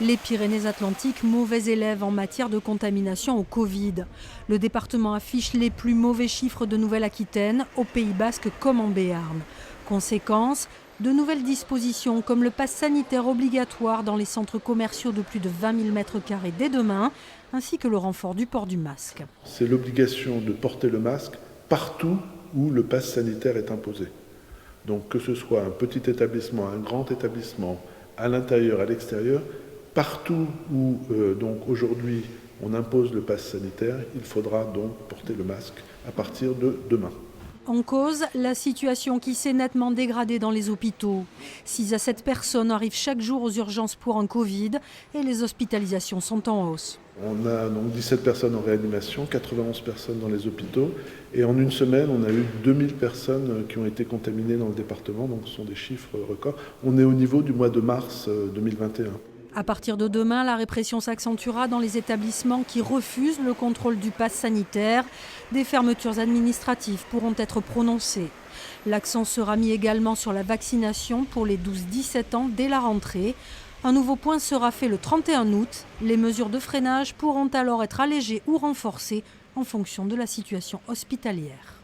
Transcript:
Les Pyrénées-Atlantiques, mauvais élèves en matière de contamination au Covid. Le département affiche les plus mauvais chiffres de Nouvelle-Aquitaine, au Pays Basque comme en Béarn. Conséquence, de nouvelles dispositions comme le pass sanitaire obligatoire dans les centres commerciaux de plus de 20 000 m² dès demain, ainsi que le renfort du port du masque. C'est l'obligation de porter le masque partout où le pass sanitaire est imposé. Donc que ce soit un petit établissement, un grand établissement, à l'intérieur, à l'extérieur, partout où donc aujourd'hui on impose le pass sanitaire, il faudra donc porter le masque à partir de demain. En cause, la situation qui s'est nettement dégradée dans les hôpitaux. 6 à 7 personnes arrivent chaque jour aux urgences pour un Covid et les hospitalisations sont en hausse. On a donc 17 personnes en réanimation, 91 personnes dans les hôpitaux et en une semaine on a eu 2000 personnes qui ont été contaminées dans le département, donc ce sont des chiffres records. On est au niveau du mois de mars 2021. À partir de demain, la répression s'accentuera dans les établissements qui refusent le contrôle du pass sanitaire. Des fermetures administratives pourront être prononcées. L'accent sera mis également sur la vaccination pour les 12-17 ans dès la rentrée. Un nouveau point sera fait le 31 août. Les mesures de freinage pourront alors être allégées ou renforcées en fonction de la situation hospitalière.